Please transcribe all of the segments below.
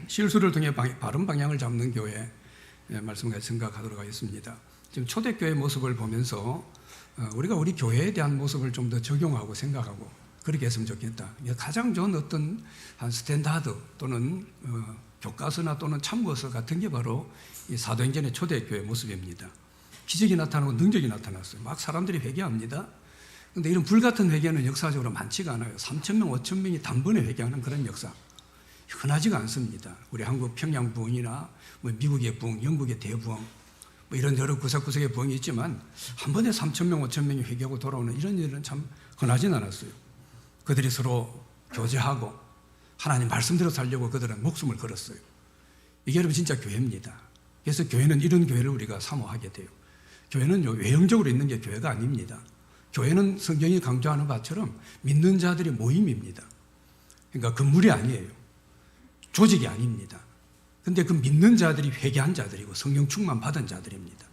실수를 통해 바른 방향을 잡는 교회 말씀까지 생각하도록 하겠습니다. 지금 초대교회 모습을 보면서 우리가 우리 교회에 대한 모습을 좀 더 적용하고 생각하고 그렇게 했으면 좋겠다. 가장 좋은 어떤 한 스탠다드 또는 교과서나 또는 참고서 같은 게 바로 이 사도행전의 초대교회 모습입니다. 기적이 나타나고 능력이 나타났어요. 막 사람들이 회개합니다. 그런데 이런 불같은 회개는 역사적으로 많지가 않아요. 3,000명, 5,000명이 단번에 회개하는 그런 역사 흔하지가 않습니다. 우리 한국 평양 부흥이나 미국의 부흥, 영국의 대부흥 이런 여러 구석구석의 부흥이 있지만 한 번에 3,000명, 5,000명이 회개하고 돌아오는 이런 일은 참 흔하진 않았어요. 그들이 서로 교제하고 하나님 말씀대로 살려고 그들은 목숨을 걸었어요. 이게 여러분 진짜 교회입니다. 그래서 교회는 이런 교회를 우리가 사모하게 돼요. 교회는 외형적으로 있는 게 교회가 아닙니다. 교회는 성경이 강조하는 바처럼 믿는 자들의 모임입니다. 그러니까 건물이 아니에요. 조직이 아닙니다. 근데 그 믿는 자들이 회개한 자들이고 성령 충만 받은 자들입니다.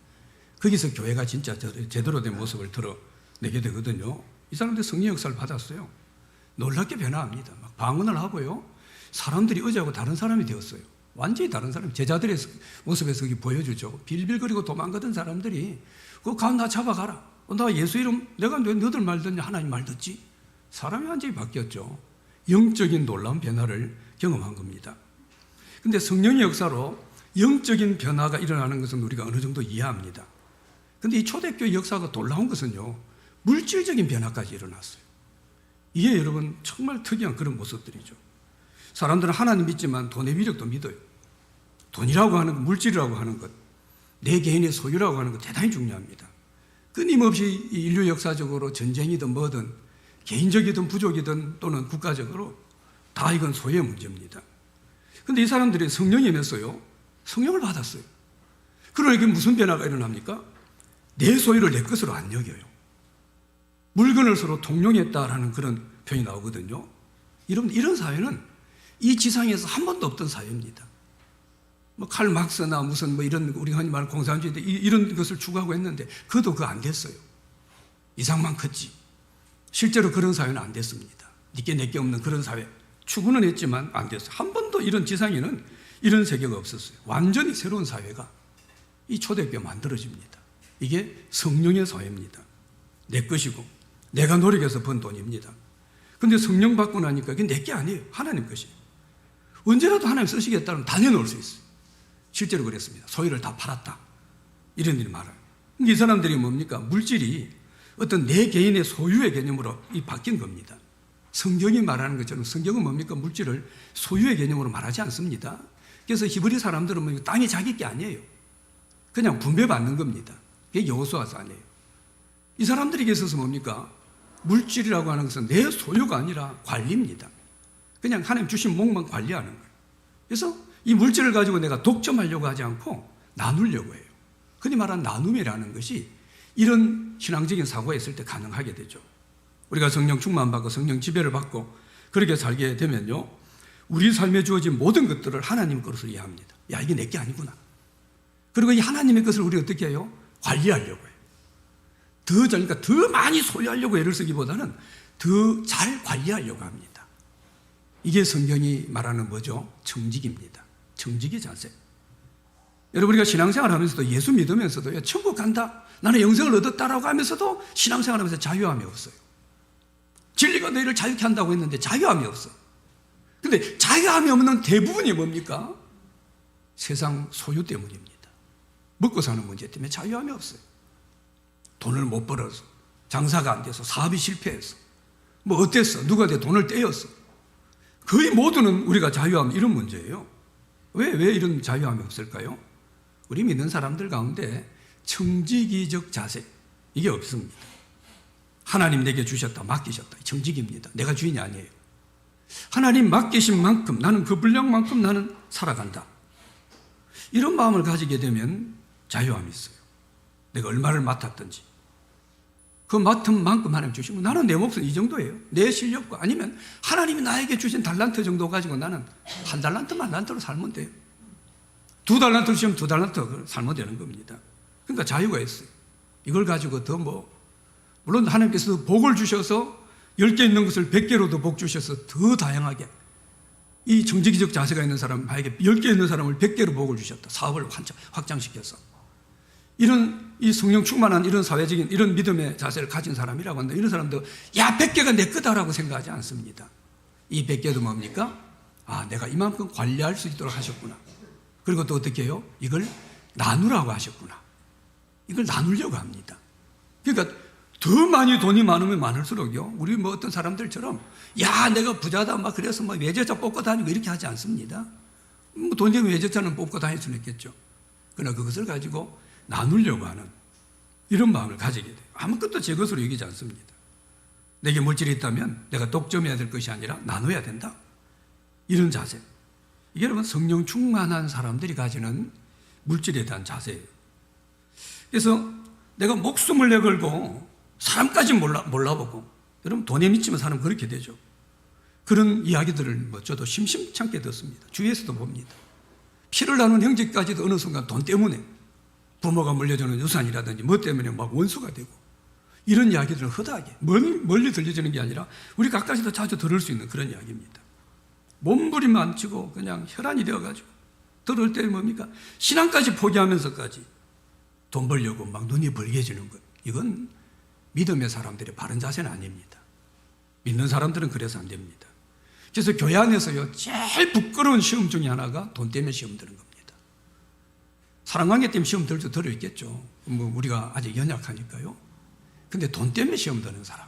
거기서 교회가 진짜 제대로 된 모습을 드러내게 되거든요. 이 사람들 성령 역사를 받았어요. 놀랍게 변화합니다. 막 방언을 하고요. 사람들이 어제하고 다른 사람이 되었어요. 완전히 다른 사람, 제자들의 모습에서 보여주죠. 빌빌거리고 도망가던 사람들이 그거 나 잡아가라. 나 예수 이름 내가 왜 너들 말 듣냐 하나님 말 듣지. 사람이 완전히 바뀌었죠. 영적인 놀라운 변화를 경험한 겁니다. 근데 성령의 역사로 영적인 변화가 일어나는 것은 우리가 어느 정도 이해합니다. 근데 이 초대교회 역사가 놀라운 것은요, 물질적인 변화까지 일어났어요. 이게 여러분 정말 특이한 그런 모습들이죠. 사람들은 하나님 믿지만 돈의 위력도 믿어요. 돈이라고 하는 것, 물질이라고 하는 것, 내 개인의 소유라고 하는 것 대단히 중요합니다. 끊임없이 인류 역사적으로 전쟁이든 뭐든 개인적이든 부족이든 또는 국가적으로 다 이건 소유의 문제입니다. 그런데 이 사람들이 성령이 임했어요. 성령을 받았어요. 그러니까 무슨 변화가 일어납니까? 내 소유를 내 것으로 안 여겨요. 물건을 서로 통용했다라는 그런 표현이 나오거든요. 여러분, 이런 사회는 이 지상에서 한 번도 없던 사회입니다. 칼 막스나 무슨 이런 우리가 흔히 말하는 공산주의인데 이런 것을 추구하고 했는데 그것도 그거 안 됐어요. 이상만 컸지. 실제로 그런 사회는 안 됐습니다. 니께 내게 없는 그런 사회. 추구는 했지만 안 됐어요. 한 번도 이런 지상에는 이런 세계가 없었어요. 완전히 새로운 사회가 이 초대교회가 만들어집니다. 이게 성령의 사회입니다. 내 것이고 내가 노력해서 번 돈입니다. 그런데 성령 받고 나니까 그게 내 게 아니에요. 하나님 것이에요. 언제라도 하나님 쓰시겠다면 다녀놓을 수 있어요. 실제로 그랬습니다. 소유를 다 팔았다. 이런 일이 많아요. 이 사람들이 뭡니까? 물질이 어떤 내 개인의 소유의 개념으로 바뀐 겁니다. 성경이 말하는 것처럼 성경은 뭡니까? 물질을 소유의 개념으로 말하지 않습니다. 그래서 히브리 사람들은 땅이 자기 게 아니에요. 그냥 분배받는 겁니다. 그게 여호수아서아니에요. 이 사람들에게 있어서 뭡니까? 물질이라고 하는 것은 내 소유가 아니라 관리입니다. 그냥 하나님 주신 목만 관리하는 거예요. 그래서 이 물질을 가지고 내가 독점하려고 하지 않고 나누려고 해요. 흔히 말하는 나눔이라는 것이 이런 신앙적인 사고가 있을 때 가능하게 되죠. 우리가 성령 충만받고 성령 지배를 받고 그렇게 살게 되면요, 우리 삶에 주어진 모든 것들을 하나님 것으로 이해합니다. 야, 이게 내 게 아니구나. 그리고 이 하나님의 것을 우리 어떻게 해요? 관리하려고 해요. 그러니까 더 많이 소유하려고 애를 쓰기보다는 더 잘 관리하려고 합니다. 이게 성경이 말하는 뭐죠? 청직입니다. 청직의 자세. 여러분, 우리가 신앙생활 하면서도 예수 믿으면서도 천국 간다, 나는 영생을 얻었다라고 하면서도 신앙생활 하면서 자유함이 없어요. 진리가 너희를 자유케 한다고 했는데 자유함이 없어요. 근데 자유함이 없는 대부분이 뭡니까? 세상 소유 때문입니다. 먹고 사는 문제 때문에 자유함이 없어요. 돈을 못 벌어서, 장사가 안 돼서, 사업이 실패해서, 어땠어? 누가 내 돈을 떼었어. 거의 모두는 우리가 자유함 이런 문제예요. 왜 이런 자유함이 없을까요? 우리 믿는 사람들 가운데 청지기적 자세, 이게 없습니다. 하나님 내게 주셨다, 맡기셨다. 청직입니다. 내가 주인이 아니에요. 하나님 맡기신 만큼, 나는 그 분량만큼 나는 살아간다. 이런 마음을 가지게 되면 자유함이 있어요. 내가 얼마를 맡았든지 그 맡은 만큼 하나님 주시면 나는 내 몫은 이 정도예요. 내 실력과 아니면 하나님이 나에게 주신 달란트 정도 가지고 나는 한 달란트로 살면 돼요. 2달란트 주시면 2달란트 살면 되는 겁니다. 그러니까 자유가 있어요. 이걸 가지고 더 물론 하나님께서 복을 주셔서 10개 있는 것을 100개로도 복 주셔서 더 다양하게 이 정직이적 자세가 있는 사람, 만약에 10개 있는 사람을 100개로 복을 주셨다. 사업을 확장시켜서. 이런 이 성령 충만한 이런 사회적인 이런 믿음의 자세를 가진 사람이라고 한다. 이런 사람도 야 100개가 내 거다라고 생각하지 않습니다. 이 100개도 뭡니까? 아, 내가 이만큼 관리할 수 있도록 하셨구나. 그리고 또 어떻게 해요? 이걸 나누라고 하셨구나. 이걸 나누려고 합니다. 그러니까 더 많이 돈이 많으면 많을수록요. 우리 뭐 어떤 사람들처럼 야 내가 부자다 막 그래서 뭐 외제차 뽑고 다니고 이렇게 하지 않습니다. 뭐 돈 되면 외제차는 뽑고 다닐 수는 있겠죠. 그러나 그것을 가지고 나누려고 하는 이런 마음을 가지게 돼요. 아무것도 제 것으로 여기지 않습니다. 내게 물질이 있다면 내가 독점해야 될 것이 아니라 나눠야 된다. 이런 자세. 이게 여러분 성령 충만한 사람들이 가지는 물질에 대한 자세예요. 그래서 내가 목숨을 내걸고 사람까지 몰라보고 여러분 돈에 미치면 사람 그렇게 되죠. 그런 이야기들을 뭐 저도 심심찮게 듣습니다. 주위에서도 봅니다. 피를 나눈 형제까지도 어느 순간 돈 때문에 부모가 물려주는 유산이라든지 뭐 때문에 막 원수가 되고 이런 이야기들을 허다하게 멀리 들려지는 게 아니라 우리 가까이서도 자주 들을 수 있는 그런 이야기입니다. 몸부림만 치고 그냥 혈안이 되어가지고 들을 때 뭡니까? 신앙까지 포기하면서까지 돈 벌려고 막 눈이 벌게지는 것. 이건 믿음의 사람들의 바른 자세는 아닙니다. 믿는 사람들은 그래서 안 됩니다. 그래서 교회 안에서요 제일 부끄러운 시험 중에 하나가 돈 때문에 시험 드는 겁니다. 사랑관계 때문에 시험 들도 들어있겠죠. 뭐 우리가 아직 연약하니까요. 근데 돈 때문에 시험 드는 사람,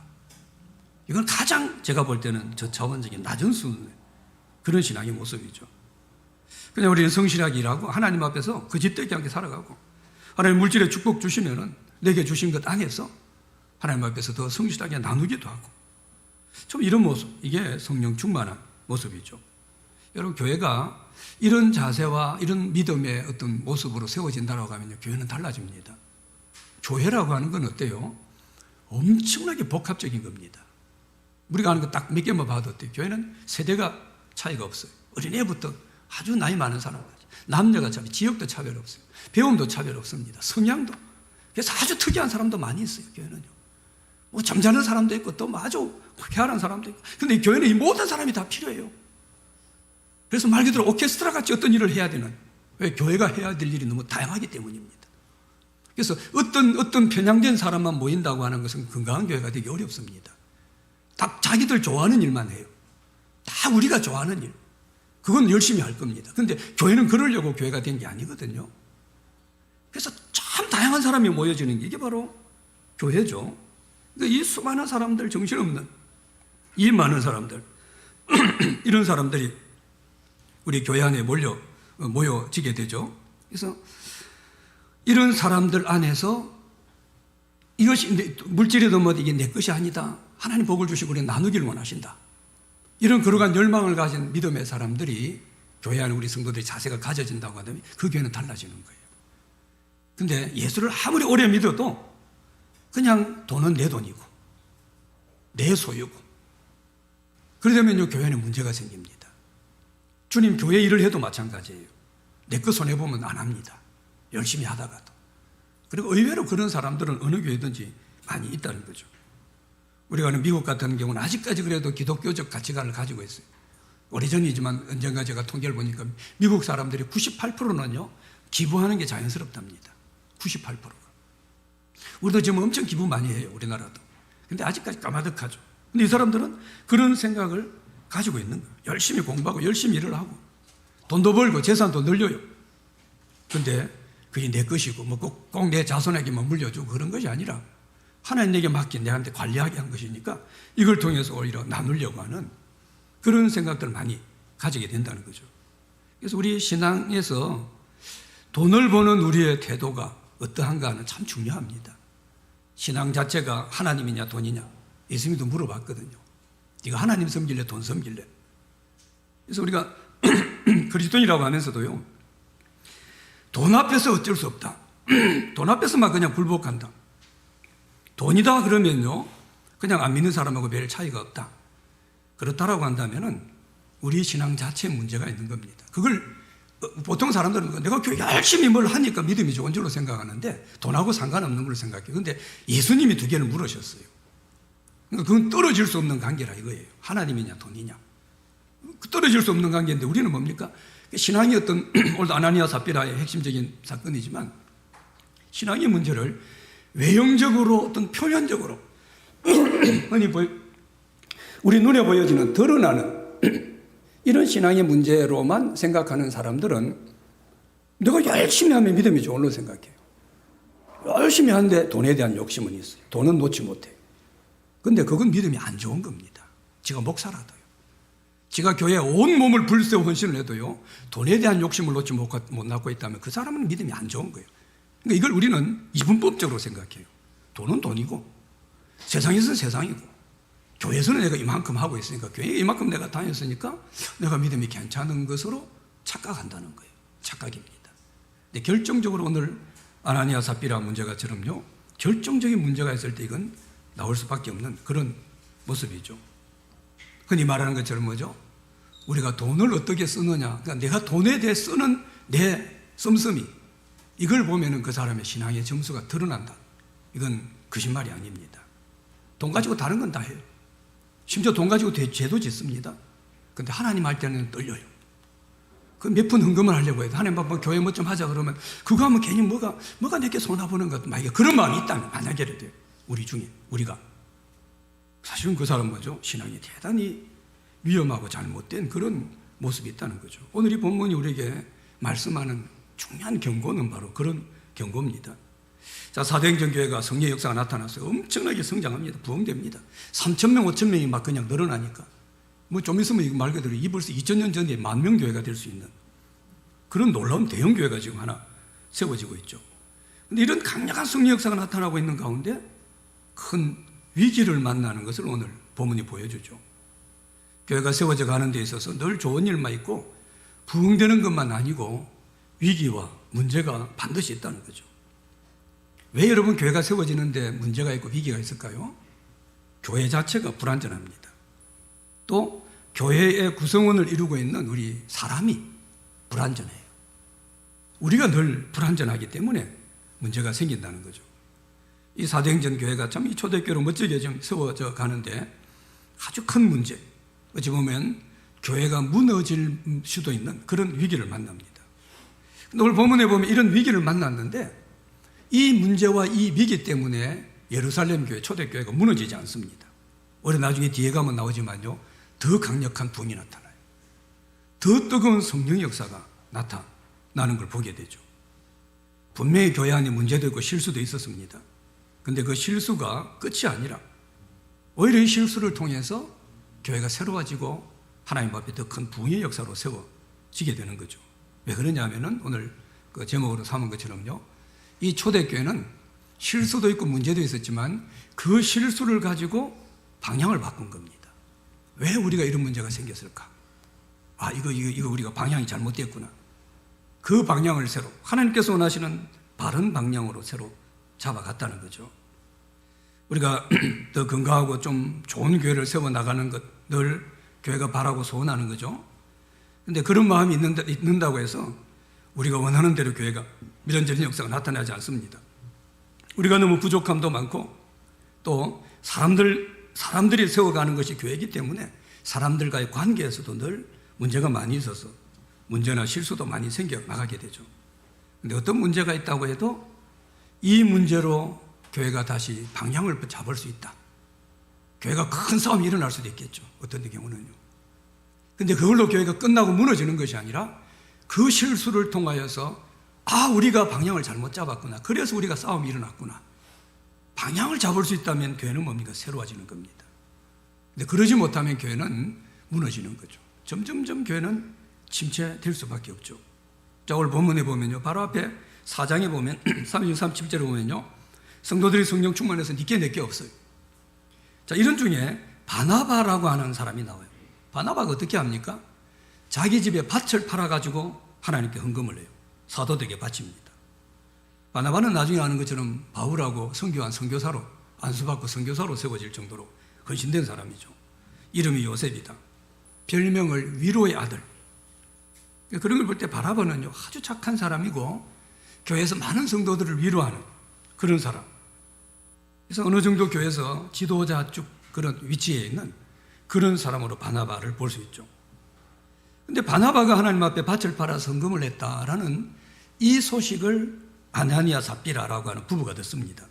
이건 가장 제가 볼 때는 저차원적인 낮은 수준의 그런 신앙의 모습이죠. 그냥 우리는 성실하게 일하고 하나님 앞에서 거짓되지 않게 살아가고 하나님 물질의 축복 주시면은 내게 주신 것 안에서 하나님 앞에서 더 성실하게 나누기도 하고 좀 이런 모습, 이게 성령 충만한 모습이죠. 여러분 교회가 이런 자세와 이런 믿음의 어떤 모습으로 세워진다고 하면요 교회는 달라집니다. 교회라고 하는 건 어때요? 엄청나게 복합적인 겁니다. 우리가 아는 거 딱 몇 개만 봐도 어때요? 교회는 세대가 차이가 없어요. 어린애부터 아주 나이 많은 사람까지 남녀가 차별, 지역도 차별 없어요. 배움도 차별 없습니다. 성향도. 그래서 아주 특이한 사람도 많이 있어요. 교회는요. 뭐 점잖은 사람도 있고 또 아주 쾌활한 사람도 있고. 근데 이 교회는 이 모든 사람이 다 필요해요. 그래서 말 그대로 오케스트라 같이 어떤 일을 해야 되는, 왜 교회가 해야 될 일이 너무 다양하기 때문입니다. 그래서 어떤 편향된 사람만 모인다고 하는 것은 건강한 교회가 되기 어렵습니다. 다 자기들 좋아하는 일만 해요. 다 우리가 좋아하는 일. 그건 열심히 할 겁니다. 근데 교회는 그러려고 교회가 된 게 아니거든요. 그래서 참 다양한 사람이 모여지는 게 이게 바로 교회죠. 그러니까 이 수많은 사람들, 정신없는 이 많은 사람들 이런 사람들이 우리 교회 안에 모여지게 되죠. 그래서 이런 사람들 안에서 이것이 물질에도 뭐 이게 내 것이 아니다. 하나님 복을 주시고 우리 나누기를 원하신다. 이런 거룩한 열망을 가진 믿음의 사람들이 교회 안에 우리 성도들이 자세가 가져진다고 하면 그 교회는 달라지는 거예요. 근데 예수를 아무리 오래 믿어도 그냥 돈은 내 돈이고 내 소유고 그러려면요 교회는 문제가 생깁니다. 주님 교회 일을 해도 마찬가지예요. 내 거 손해보면 안 합니다. 열심히 하다가도. 그리고 의외로 그런 사람들은 어느 교회든지 많이 있다는 거죠. 우리가 아는 미국 같은 경우는 아직까지 그래도 기독교적 가치관을 가지고 있어요. 오래전이지만 언젠가 제가 통계를 보니까 미국 사람들이 98%는요 기부하는 게 자연스럽답니다. 98%가. 우리도 지금 엄청 기부 많이 해요. 우리나라도. 근데 아직까지 까마득하죠. 근데 이 사람들은 그런 생각을 가지고 있는 거예요. 열심히 공부하고 열심히 일을 하고 돈도 벌고 재산도 늘려요. 근데 그게 내 것이고 뭐 꼭 내 자손에게만 물려주고 그런 것이 아니라 하나님 내게 맡긴 내한테 관리하게 한 것이니까 이걸 통해서 오히려 나누려고 하는 그런 생각들을 많이 가지게 된다는 거죠. 그래서 우리 신앙에서 돈을 버는 우리의 태도가 어떠한가는 참 중요합니다. 신앙 자체가 하나님이냐 돈이냐 예수님도 물어봤거든요. 네가 하나님 섬길래 돈 섬길래. 그래서 우리가 그리스도인이라고 하면서도요 돈 앞에서 어쩔 수 없다. 돈 앞에서만 그냥 굴복한다. 돈이다 그러면요 그냥 안 믿는 사람하고 별 차이가 없다. 그렇다라고 한다면은 우리 신앙 자체에 문제가 있는 겁니다. 그걸 보통 사람들은 내가 교회 열심히 뭘 하니까 믿음이 좋은 줄로 생각하는데 돈하고 상관없는 걸로 생각해요. 그런데 예수님이 두 개를 물으셨어요. 그러니까 그건 떨어질 수 없는 관계라 이거예요. 하나님이냐 돈이냐. 떨어질 수 없는 관계인데 우리는 뭡니까? 신앙이 어떤 오늘 아나니아 삽비라의 핵심적인 사건이지만 신앙의 문제를 외형적으로 어떤 표면적으로 흔히 우리 눈에 보여지는 드러나는 이런 신앙의 문제로만 생각하는 사람들은 내가 열심히 하면 믿음이 좋은 걸로 생각해요. 열심히 하는데 돈에 대한 욕심은 있어요. 돈은 놓지 못해요. 근데 그건 믿음이 안 좋은 겁니다. 제가 목사라도요. 제가 교회에 온 몸을 불세워 헌신을 해도요. 돈에 대한 욕심을 놓지 못 낳고 있다면 그 사람은 믿음이 안 좋은 거예요. 그러니까 이걸 우리는 이분법적으로 생각해요. 돈은 돈이고 세상에서는 세상이고 교회에서는 내가 이만큼 하고 있으니까 교회에 이만큼 내가 다녔으니까 내가 믿음이 괜찮은 것으로 착각한다는 거예요. 착각입니다. 근데 결정적으로 오늘 아나니아 삽비라 문제가처럼요. 결정적인 문제가 있을 때 이건 나올 수밖에 없는 그런 모습이죠. 흔히 말하는 것처럼 뭐죠? 우리가 돈을 어떻게 쓰느냐. 그러니까 내가 돈에 대해 쓰는 내 씀씀이 이걸 보면은 그 사람의 신앙의 점수가 드러난다. 이건 거짓말이 아닙니다. 돈 가지고 다른 건 다 해요. 심지어 돈 가지고 죄도 짓습니다. 근데 하나님 할 때는 떨려요. 그 몇 푼 헌금을 하려고 해도 하나님 한번 교회 뭐 좀 하자 그러면 그거 하면 괜히 뭐가 내게 손아보는 것 만약에 그런 마음이 있다면 만약에 돼요. 우리 중에 우리가 사실은 그 사람 뭐죠? 신앙이 대단히 위험하고 잘못된 그런 모습이 있다는 거죠. 오늘 이 본문이 우리에게 말씀하는 중요한 경고는 바로 그런 경고입니다. 자, 사도행전 교회가 성령의 역사가 나타나서 엄청나게 성장합니다. 부흥됩니다. 3,000명, 5,000명이 막 그냥 늘어나니까 뭐 좀 있으면 이거 말 그대로 이 벌써 2000년 전에 10,000명 교회가 될 수 있는 그런 놀라운 대형 교회가 지금 하나 세워지고 있죠. 근데 이런 강력한 성령 역사가 나타나고 있는 가운데 큰 위기를 만나는 것을 오늘 본문이 보여주죠. 교회가 세워져 가는 데 있어서 늘 좋은 일만 있고 부흥되는 것만 아니고 위기와 문제가 반드시 있다는 거죠. 왜 여러분 교회가 세워지는데 문제가 있고 위기가 있을까요? 교회 자체가 불완전합니다. 또 교회의 구성원을 이루고 있는 우리 사람이 불완전해요. 우리가 늘 불완전하기 때문에 문제가 생긴다는 거죠. 이 사도행전 교회가 참 이 초대교회로 멋지게 좀 세워져 가는데 아주 큰 문제, 어찌 보면 교회가 무너질 수도 있는 그런 위기를 만납니다. 근데 오늘 본문에 보면 이런 위기를 만났는데 이 문제와 이 위기 때문에 예루살렘 교회, 초대교회가 무너지지 않습니다. 오히려 나중에 뒤에 가면 나오지만요, 더 강력한 부흥이 나타나요. 더 뜨거운 성령의 역사가 나타나는 걸 보게 되죠. 분명히 교회 안에 문제도 있고 실수도 있었습니다. 근데 그 실수가 끝이 아니라 오히려 이 실수를 통해서 교회가 새로워지고 하나님 앞에 더 큰 부흥의 역사로 세워지게 되는 거죠. 왜 그러냐 하면은 오늘 그 제목으로 삼은 것처럼요, 이 초대교회는 실수도 있고 문제도 있었지만 그 실수를 가지고 방향을 바꾼 겁니다. 왜 우리가 이런 문제가 생겼을까? 이거 우리가 방향이 잘못됐구나. 그 방향을 새로 하나님께서 원하시는 바른 방향으로 새로 잡아갔다는 거죠. 우리가 더 건강하고 좀 좋은 교회를 세워나가는 것 늘 교회가 바라고 소원하는 거죠. 그런데 그런 마음이 있는다고 해서 우리가 원하는 대로 교회가 미련적인 역사가 나타나지 않습니다. 우리가 너무 부족함도 많고 또 사람들이 세워가는 것이 교회이기 때문에 사람들과의 관계에서도 늘 문제가 많이 있어서 문제나 실수도 많이 생겨나가게 되죠. 그런데 어떤 문제가 있다고 해도 이 문제로 교회가 다시 방향을 잡을 수 있다. 교회가 큰 싸움이 일어날 수도 있겠죠. 어떤 경우는요. 그런데 그걸로 교회가 끝나고 무너지는 것이 아니라 그 실수를 통하여서 우리가 방향을 잘못 잡았구나. 그래서 우리가 싸움이 일어났구나. 방향을 잡을 수 있다면 교회는 뭡니까? 새로워지는 겁니다. 근데 그러지 못하면 교회는 무너지는 거죠. 점점점 교회는 침체될 수밖에 없죠. 자, 오늘 본문에 보면요. 바로 앞에 4장에 보면 36, 37절에 보면요. 성도들이 성령 충만해서 니께 내게 없어요. 자, 이런 중에 바나바라고 하는 사람이 나와요. 바나바가 어떻게 합니까? 자기 집에 밭을 팔아가지고 하나님께 헌금을 해요. 사도들에게 바칩니다. 바나바는 나중에 아는 것처럼 바울하고 선교한 선교사로 안수받고 선교사로 세워질 정도로 헌신된 사람이죠. 이름이 요셉이다. 별명을 위로의 아들. 그런 걸 볼 때 바나바는요, 아주 착한 사람이고 교회에서 많은 성도들을 위로하는 그런 사람. 그래서 어느 정도 교회에서 지도자 쪽 그런 위치에 있는 그런 사람으로 바나바를 볼 수 있죠. 근데 바나바가 하나님 앞에 밭을 팔아서 헌금을 했다라는 이 소식을 아나니아 삽비라라고 하는 부부가 듣습니다.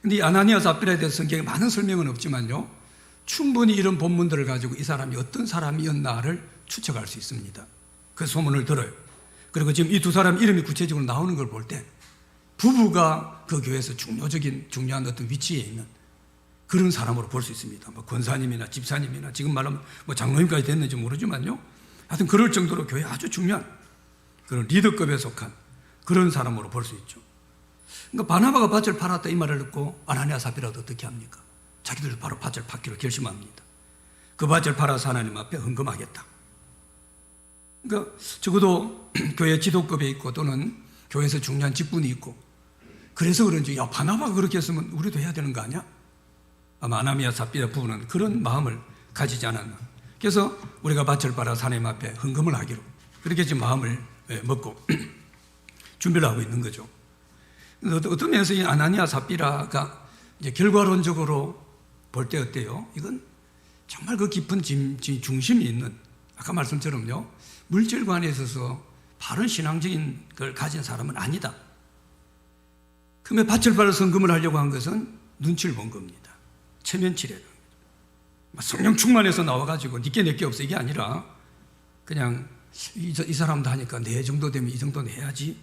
근데 이 아나니아 삽비라에 대해서 성경에 많은 설명은 없지만요, 충분히 이런 본문들을 가지고 이 사람이 어떤 사람이었나를 추측할 수 있습니다. 그 소문을 들어요. 그리고 지금 이 두 사람 이름이 구체적으로 나오는 걸 볼 때 부부가 그 교회에서 중요한 어떤 위치에 있는 그런 사람으로 볼 수 있습니다. 뭐 권사님이나 집사님이나 지금 말하면 뭐 장로님까지 됐는지 모르지만요, 하여튼 그럴 정도로 교회에 아주 중요한 그런 리더급에 속한 그런 사람으로 볼 수 있죠. 그러니까 바나바가 밭을 팔았다 이 말을 듣고 아나니아 삽비라도 어떻게 합니까? 자기들도 바로 밭을 팔기로 결심합니다. 그 밭을 팔아서 하나님 앞에 헌금하겠다. 그러니까 적어도 교회 지도급에 있고 또는 교회에서 중요한 직분이 있고, 그래서 그런지 야, 바나바가 그렇게 했으면 우리도 해야 되는 거 아니야? 아마 아나니아 삽비라 부부는 그런 마음을 가지지 않았나. 그래서 우리가 밭을 팔아서 하나님 앞에 헌금을 하기로 그렇게 지금 마음을 먹고 준비를 하고 있는 거죠. 어떤 면에서 이 아나니아 삽비라가 이제 결과론적으로 볼 때 어때요? 이건 정말 그 깊은 중심이 있는, 아까 말씀처럼요, 물질관에 있어서 바른 신앙적인 걸 가진 사람은 아니다. 그러면 밭을 팔아서 헌금을 하려고 한 것은 눈치를 본 겁니다. 체면치레라는 거죠. 성령 충만해서 나와가지고 니께 내게 없어 이게 아니라 그냥 이 사람도 하니까 내 정도 되면 이 정도는 해야지.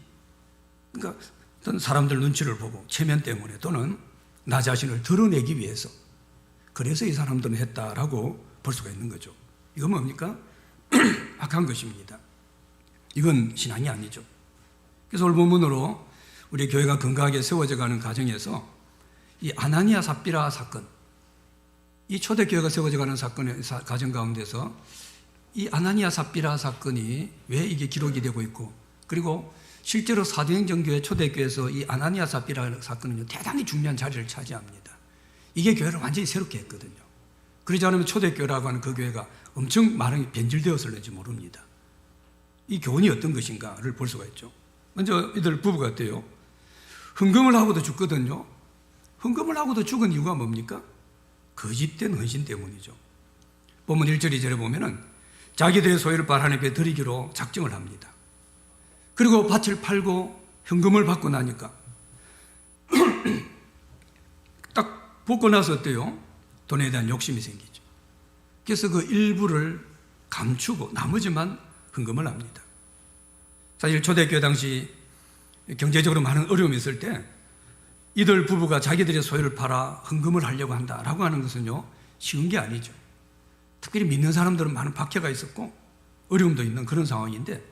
그러니까 어떤 사람들 눈치를 보고 체면 때문에 또는 나 자신을 드러내기 위해서, 그래서 이 사람들은 했다라고 볼 수가 있는 거죠. 이건 뭡니까? 악한 것입니다. 이건 신앙이 아니죠. 그래서 오늘 본문으로 우리 교회가 건강하게 세워져 가는 과정에서 이 아나니아 삽비라 사건, 이 초대교회가 세워져 가는 사건의 과정 가운데서 이 아나니아 삽비라 사건이 왜 이게 기록이 되고 있고, 그리고 실제로 사도행전교회 초대교회에서 이 아나니아 삽비라 사건은요, 대단히 중요한 자리를 차지합니다. 이게 교회를 완전히 새롭게 했거든요. 그러지 않으면 초대교회라고 하는 그 교회가 엄청 많이 변질되었을는지 모릅니다. 이 교훈이 어떤 것인가를 볼 수가 있죠. 먼저 이들 부부가 어때요? 헌금을 하고도 죽거든요. 헌금을 하고도 죽은 이유가 뭡니까? 거짓된 헌신 때문이죠. 본문 1절 2절에 보면은 자기들의 소유를 하나님께 드리기로 작정을 합니다. 그리고 밭을 팔고 현금을 받고 나니까 딱 받고 나서 어때요? 돈에 대한 욕심이 생기죠. 그래서 그 일부를 감추고 나머지만 헌금을 합니다. 사실 초대교회 당시 경제적으로 많은 어려움이 있을 때 이들 부부가 자기들의 소유를 팔아 헌금을 하려고 한다라고 하는 것은요, 쉬운 게 아니죠. 특별히 믿는 사람들은 많은 박해가 있었고 어려움도 있는 그런 상황인데,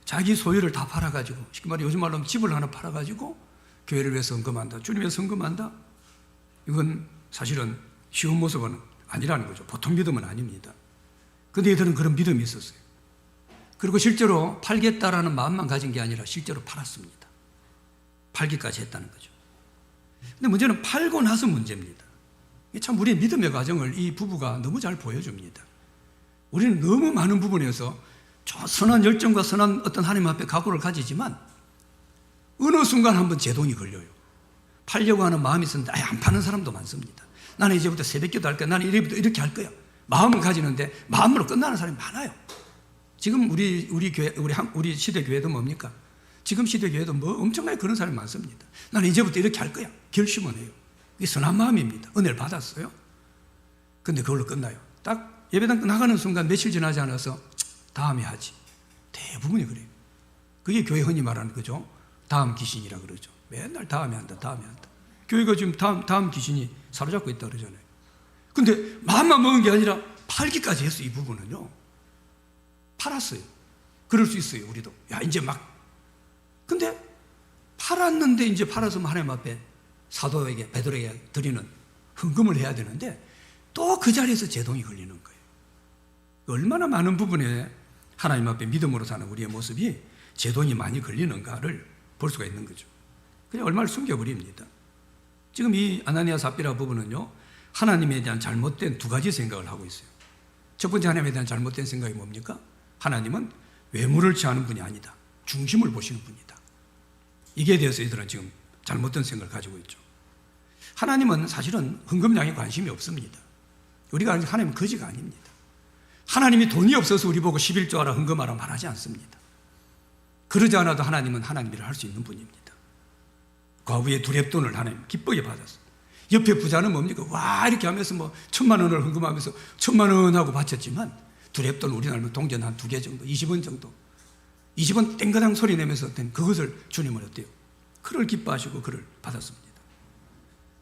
자기 소유를 다 팔아가지고, 쉽게 말해 요즘 말로 하면 집을 하나 팔아가지고 교회를 위해서 헌금한다, 주님 위해서 헌금한다, 이건 사실은 쉬운 모습은 아니라는 거죠. 보통 믿음은 아닙니다. 그런데 이들은 그런 믿음이 있었어요. 그리고 실제로 팔겠다라는 마음만 가진 게 아니라 실제로 팔았습니다. 팔기까지 했다는 거죠. 근데 문제는 팔고 나서 문제입니다. 참 우리의 믿음의 과정을 이 부부가 너무 잘 보여줍니다. 우리는 너무 많은 부분에서 선한 열정과 선한 어떤 하나님 앞에 각오를 가지지만 어느 순간 한번 제동이 걸려요. 팔려고 하는 마음이 있었는데 아예 안 파는 사람도 많습니다. 나는 이제부터 새벽기도 할 거야. 나는 이렇게 할 거야. 마음은 가지는데 마음으로 끝나는 사람이 많아요. 지금 우리 교회, 우리 시대 교회도 뭡니까? 지금 시대 교회도 뭐 엄청나게 그런 사람이 많습니다. 나는 이제부터 이렇게 할 거야. 결심은 해요. 이게 선한 마음입니다. 은혜를 받았어요. 근데 그걸로 끝나요. 딱 예배당 나가는 순간 며칠 지나지 않아서 다음에 하지. 대부분이 그래요. 그게 교회 흔히 말하는 거죠. 다음 귀신이라 그러죠. 맨날 다음에 한다, 다음에 한다. 교회가 지금 다음 귀신이 사로잡고 있다 그러잖아요. 근데 마음만 먹은 게 아니라 팔기까지 했어요. 이 부분은요. 팔았어요. 그럴 수 있어요. 우리도. 야, 이제 막. 근데 팔았는데 이제 팔아서 하나님 앞에 사도에게, 베드로에게 드리는 헌금을 해야 되는데 또 그 자리에서 제동이 걸리는 거예요. 얼마나 많은 부분에 하나님 앞에 믿음으로 사는 우리의 모습이 제동이 많이 걸리는가를 볼 수가 있는 거죠. 그냥 얼마를 숨겨버립니다. 지금 이 아나니아 삽비라 부부는요, 하나님에 대한 잘못된 두 가지 생각을 하고 있어요. 첫 번째 하나님에 대한 잘못된 생각이 뭡니까? 하나님은 외모를 취하는 분이 아니다. 중심을 보시는 분이다. 이게 대해서 이들은 지금 잘못된 생각을 가지고 있죠. 하나님은 사실은 헌금량에 관심이 없습니다. 우리가 아는 하나님은 거지가 아닙니다. 하나님이 돈이 없어서 우리 보고 11조하라 헌금하라 말하지 않습니다. 그러지 않아도 하나님은 하나님 일을 할 수 있는 분입니다. 과부의 두렙돈을 하나님 기쁘게 받았어요. 옆에 부자는 뭡니까? 와 이렇게 하면서 뭐 1,000,000원을 헌금하면서 1,000,000원 하고 바쳤지만 두렙돈 우리나라 동전 한 2개 정도, 20원 정도, 20원 땡그당 소리 내면서 된 그것을 주님은 어때요? 그를 기뻐하시고 그를 받았습니다.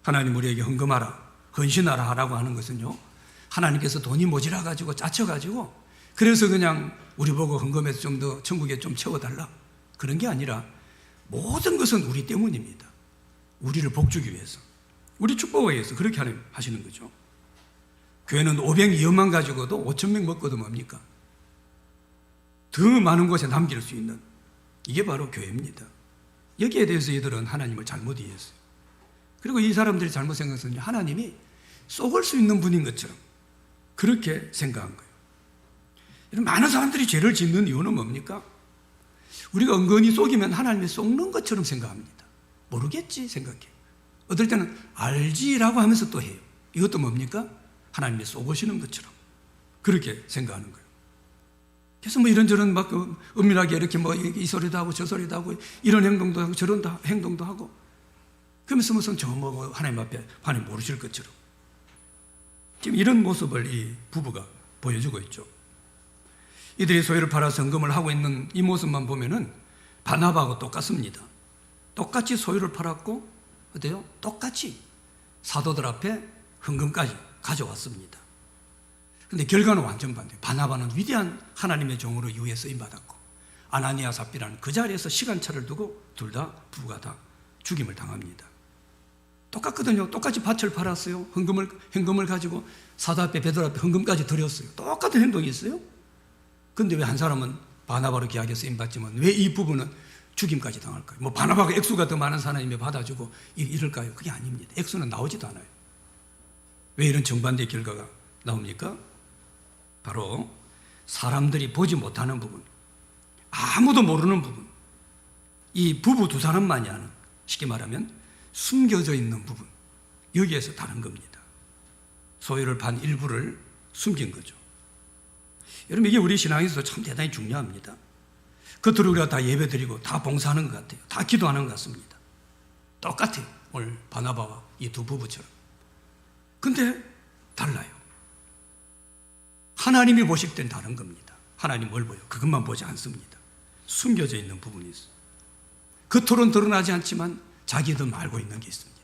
하나님 우리에게 헌금하라, 헌신하라 라고 하는 것은요, 하나님께서 돈이 모자라 가지고 짜쳐 가지고 그래서 그냥 우리 보고 헌금해서 좀 더 천국에 좀 채워달라 그런 게 아니라 모든 것은 우리 때문입니다. 우리를 복주기 위해서, 우리 축복을 위해서 그렇게 하시는 거죠. 교회는 502억만 가지고도 5,000명 먹고도 뭡니까? 더 많은 곳에 남길 수 있는 이게 바로 교회입니다. 여기에 대해서 이들은 하나님을 잘못 이해했어요. 그리고 이 사람들이 잘못 생각해서는 하나님이 쏘을 수 있는 분인 것처럼 그렇게 생각한 거예요. 많은 사람들이 죄를 짓는 이유는 뭡니까? 우리가 은근히 속이면 하나님이 속는 것처럼 생각합니다. 모르겠지 생각해. 어떨 때는 알지라고 하면서 또 해요. 이것도 뭡니까? 하나님이 쏘시는 것처럼 그렇게 생각하는 거예요. 그래서 뭐 이런저런 막 은밀하게 이렇게 뭐 이 소리도 하고 저 소리도 하고 이런 행동도 하고 저런 행동도 하고 그러면서 무슨 저 뭐 하나님 앞에 하나님 모르실 것처럼 지금 이런 모습을 이 부부가 보여주고 있죠. 이들이 소유를 팔아서 헌금을 하고 있는 이 모습만 보면은 바나바하고 똑같습니다. 똑같이 소유를 팔았고 어때요? 똑같이 사도들 앞에 헌금까지 가져왔습니다. 그런데 결과는 완전 반대예요. 바나바는 위대한 하나님의 종으로 유에 쓰임받았고 아나니아 삽비라는 그 자리에서 시간차를 두고 둘 다 부부가 다 죽임을 당합니다. 똑같거든요. 똑같이 밭을 팔았어요. 헌금을 가지고 사도 앞에 베드로 앞에 헌금까지 드렸어요. 똑같은 행동이 있어요. 그런데 왜 한 사람은 바나바로 계약에 쓰임받지만 왜 이 부부는 죽임까지 당할까요? 뭐 바나바가 액수가 더 많은 하나님이 받아주고 이럴까요? 그게 아닙니다. 액수는 나오지도 않아요. 왜 이런 정반대의 결과가 나옵니까? 바로 사람들이 보지 못하는 부분, 아무도 모르는 부분, 이 부부 두 사람만이 아는, 쉽게 말하면 숨겨져 있는 부분, 여기에서 다른 겁니다. 소유를 반 일부를 숨긴 거죠. 여러분 이게 우리 신앙에서 참 대단히 중요합니다. 겉으로 우리가 다 예배드리고 다 봉사하는 것 같아요. 다 기도하는 것 같습니다. 똑같아요. 오늘 바나바와 이 두 부부처럼. 근데 달라요. 하나님이 보실 땐 다른 겁니다. 하나님 뭘 보여? 그것만 보지 않습니다. 숨겨져 있는 부분이 있어요. 겉으로는 드러나지 않지만 자기도 알고 있는 게 있습니다.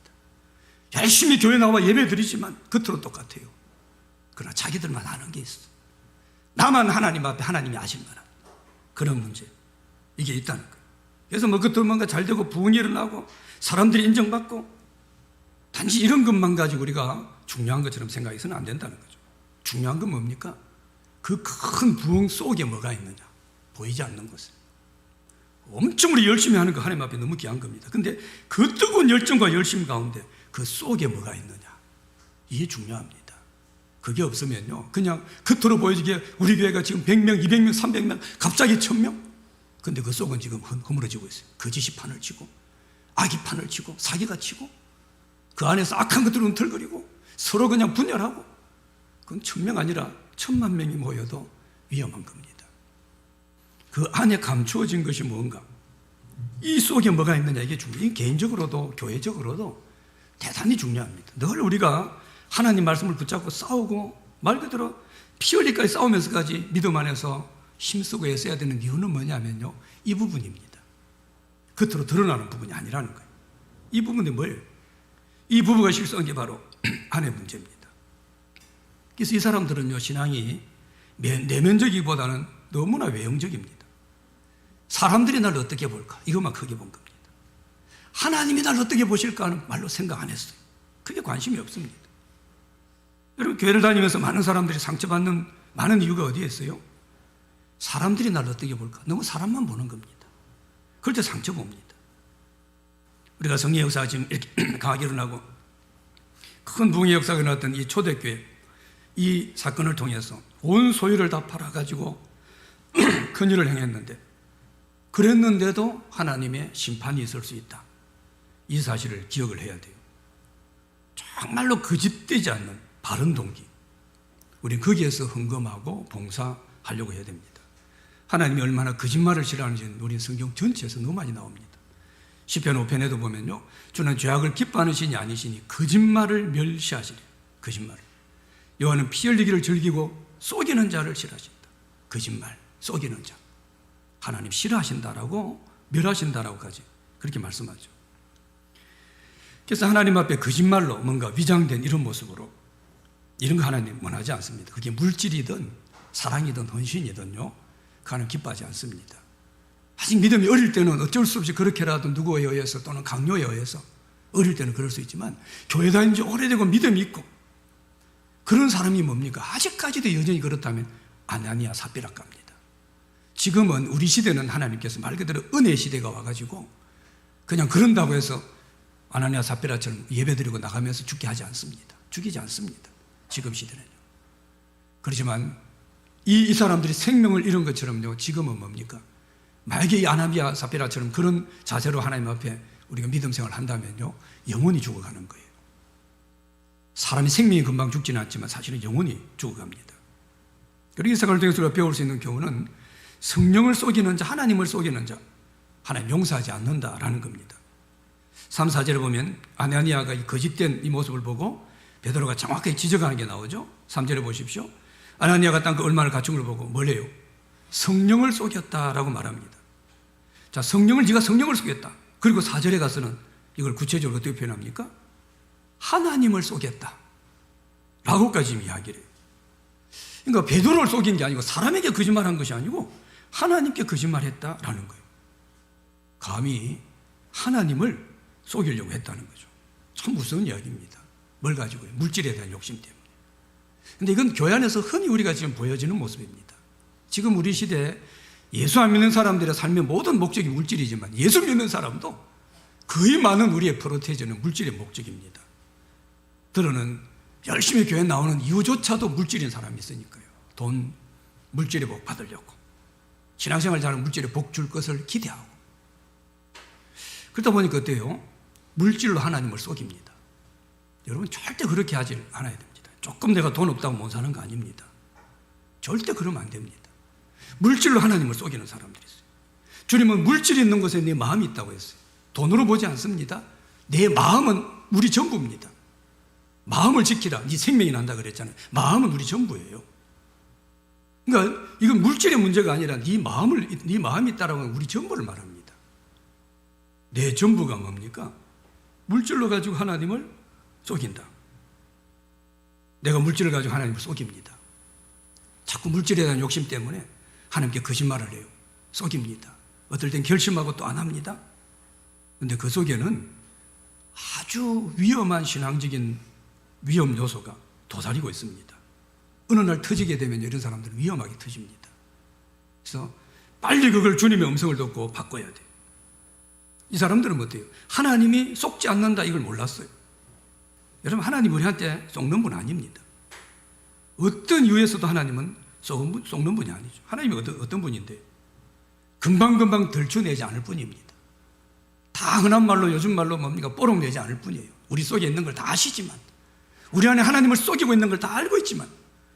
열심히 교회 나와 예배 드리지만 겉으로 똑같아요. 그러나 자기들만 아는 게 있어요. 나만 하나님 앞에 하나님이 아실 만한 그런 문제, 이게 있다는 거예요. 그래서 뭐 겉으로 뭔가 잘 되고 부흥이 일어나고 사람들이 인정받고 단지 이런 것만 가지고 우리가 중요한 것처럼 생각해서는 안 된다는 거죠. 중요한 건 뭡니까? 그 큰 부흥 속에 뭐가 있느냐, 보이지 않는 것을. 엄청 우리 열심히 하는 거 하나님 앞에 너무 귀한 겁니다. 근데 그 뜨거운 열정과 열심 가운데 그 속에 뭐가 있느냐, 이게 중요합니다. 그게 없으면요, 그냥 겉으로 보여지게 우리 교회가 지금 100명, 200명, 300명, 갑자기 1000명? 근데 그 속은 지금 허물어지고 있어요. 거짓이 판을 치고, 악이 판을 치고, 사기가 치고, 그 안에서 악한 것들은 털거리고, 서로 그냥 분열하고, 그건 1000명 아니라 1000,000명이 모여도 위험한 겁니다. 그 안에 감추어진 것이 뭔가, 이 속에 뭐가 있느냐, 이게 중요해요. 개인적으로도 교회적으로도 대단히 중요합니다. 늘 우리가 하나님 말씀을 붙잡고 싸우고 말 그대로 피 흘리까지 싸우면서까지 믿음 안에서 힘쓰고 애써야 되는 이유는 뭐냐면요, 이 부분입니다. 겉으로 드러나는 부분이 아니라는 거예요. 이 부분이 뭐예요? 이 부부가 실수한 게 바로 아내 문제입니다. 그래서 이 사람들은요, 신앙이 내면적이기보다는 너무나 외형적입니다. 사람들이 날 어떻게 볼까, 이것만 크게 본 겁니다. 하나님이 날 어떻게 보실까 하는 말로 생각 안 했어요. 그게 관심이 없습니다. 여러분 교회를 다니면서 많은 사람들이 상처받는 많은 이유가 어디에 있어요? 사람들이 날 어떻게 볼까, 너무 사람만 보는 겁니다. 그럴 때 상처 봅니다. 우리가 성령 역사가 지금 이렇게 강하게 일어나고 큰 부흥의 역사가 일어났던 이 초대교회, 이 사건을 통해서 온 소유를 다 팔아가지고 큰일을 행했는데, 그랬는데도 하나님의 심판이 있을 수 있다, 이 사실을 기억을 해야 돼요. 정말로 거짓되지 않는 바른 동기, 우리는 거기에서 헌금하고 봉사하려고 해야 됩니다. 하나님이 얼마나 거짓말을 싫어하는지는 우리 성경 전체에서 너무 많이 나옵니다. 시편 5편에도 보면요, 주는 죄악을 기뻐하는 신이 아니시니 거짓말을 멸시하시래요. 거짓말을. 여호와는 피 흘리기를 즐기고 속이는 자를 싫어하신다. 거짓말, 속이는 자. 하나님 싫어하신다라고, 멸하신다라고까지 그렇게 말씀하죠. 그래서 하나님 앞에 거짓말로 뭔가 위장된 이런 모습으로, 이런 거 하나님 원하지 않습니다. 그게 물질이든 사랑이든 헌신이든요, 그 하나님 기뻐하지 않습니다. 아직 믿음이 어릴 때는 어쩔 수 없이 그렇게라도 누구에 의해서 또는 강요에 의해서, 어릴 때는 그럴 수 있지만 교회 다닌 지 오래되고 믿음이 있고 그런 사람이 뭡니까? 아직까지도 여전히 그렇다면 아나니아 삽비라 갑니다. 지금은 우리 시대는 하나님께서 말 그대로 은혜 시대가 와가지고 그냥 그런다고 해서 아나니아 삽비라처럼 예배드리고 나가면서 죽게 하지 않습니다. 죽이지 않습니다. 지금 시대는요. 그렇지만 이 사람들이 생명을 잃은 것처럼요, 지금은 뭡니까? 만약에 이 아나니아 삽비라처럼 그런 자세로 하나님 앞에 우리가 믿음 생활을 한다면요, 영원히 죽어가는 거예요. 사람이 생명이 금방 죽지는 않지만 사실은 영원히 죽어갑니다. 그리고 이 생활을 통해서 우리가 배울 수 있는 교훈은 성령을 속이는 자, 하나님을 속이는 자, 하나님 용서하지 않는다라는 겁니다. 3, 4절에 보면 아나니아가 이 거짓된 이 모습을 보고 베드로가 정확하게 지적하는 게 나오죠. 3절에 보십시오. 아나니아가 땅 그 얼마를 갖춘 걸 보고 뭘 해요? 성령을 속였다라고 말합니다. 자, 네가 성령을 속였다. 그리고 4절에 가서는 이걸 구체적으로 어떻게 표현합니까? 하나님을 속였다 라고까지 이야기를 해요. 그러니까 베드로를 속인 게 아니고 사람에게 거짓말한 것이 아니고 하나님께 거짓말했다라는 거예요. 감히 하나님을 속이려고 했다는 거죠. 참 무서운 이야기입니다. 뭘 가지고요? 물질에 대한 욕심 때문에. 근데 이건 교회 안에서 흔히 우리가 지금 보여지는 모습입니다. 지금 우리 시대에 예수 안 믿는 사람들의 삶의 모든 목적이 물질이지만 예수 믿는 사람도 거의 많은 우리의 프로테이저는 물질의 목적입니다. 들어는 열심히 교회 나오는 이유조차도 물질인 사람이 있으니까요. 돈, 물질의 복 받으려고. 신앙생활 잘하면 물질의 복 줄 것을 기대하고. 그러다 보니까 어때요? 물질로 하나님을 속입니다. 여러분 절대 그렇게 하지 않아야 됩니다. 조금 내가 돈 없다고 못 사는 거 아닙니다. 절대 그러면 안 됩니다. 물질로 하나님을 속이는 사람들이 있어요. 주님은 물질이 있는 곳에 내 마음이 있다고 했어요. 돈으로 보지 않습니다. 내 마음은 우리 전부입니다. 마음을 지키라. 네 생명이 난다 그랬잖아요. 마음은 우리 전부예요. 그러니까 이건 물질의 문제가 아니라 네 마음이 있다라고 하면 우리 전부를 말합니다. 내 전부가 뭡니까? 물질로 가지고 하나님을 속인다. 내가 물질을 가지고 하나님을 속입니다. 자꾸 물질에 대한 욕심 때문에 하나님께 거짓말을 해요. 속입니다. 어떨 땐 결심하고 또 안 합니다. 그런데 그 속에는 아주 위험한 신앙적인 위험 요소가 도사리고 있습니다. 어느 날 터지게 되면 이런 사람들은 위험하게 터집니다. 그래서 빨리 그걸 주님의 음성을 듣고 바꿔야 돼요. 이 사람들은 어때요? 하나님이 속지 않는다 이걸 몰랐어요. 여러분 하나님 우리한테 속는 분 아닙니다. 어떤 이유에서도 하나님은 속는 분이 아니죠. 하나님이 어떤 분인데 금방금방 덜쳐내지 않을 뿐입니다. 다 흔한 말로 요즘 말로 뭡니까? 뽀록내지 않을 뿐이에요. 우리 속에 있는 걸 다 아시지만 우리 안에 하나님을 속이고 있는 걸 다 알고 있지만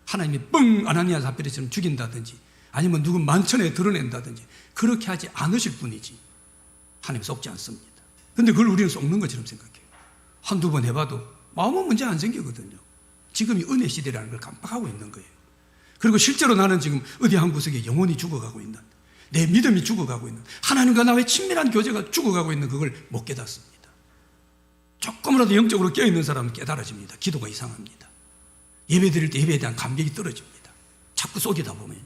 하나님이 뻥 아나니아 삽비라처럼 죽인다든지 아니면 누구 만천에 드러낸다든지 그렇게 하지 않으실 뿐이지 하나님 속지 않습니다. 그런데 그걸 우리는 속는 것처럼 생각해요. 한두 번 해봐도 마음은 문제 안 생기거든요. 지금이 은혜 시대라는 걸 깜빡하고 있는 거예요. 그리고 실제로 나는 지금 어디 한 구석에 영혼이 죽어가고 있는, 내 믿음이 죽어가고 있는, 하나님과 나의 친밀한 교제가 죽어가고 있는 그걸 못 깨닫습니다. 조금이라도 영적으로 깨어있는 사람은 깨달아집니다. 기도가 이상합니다. 예배 드릴 때 예배에 대한 감격이 떨어집니다. 자꾸 속이다 보면요.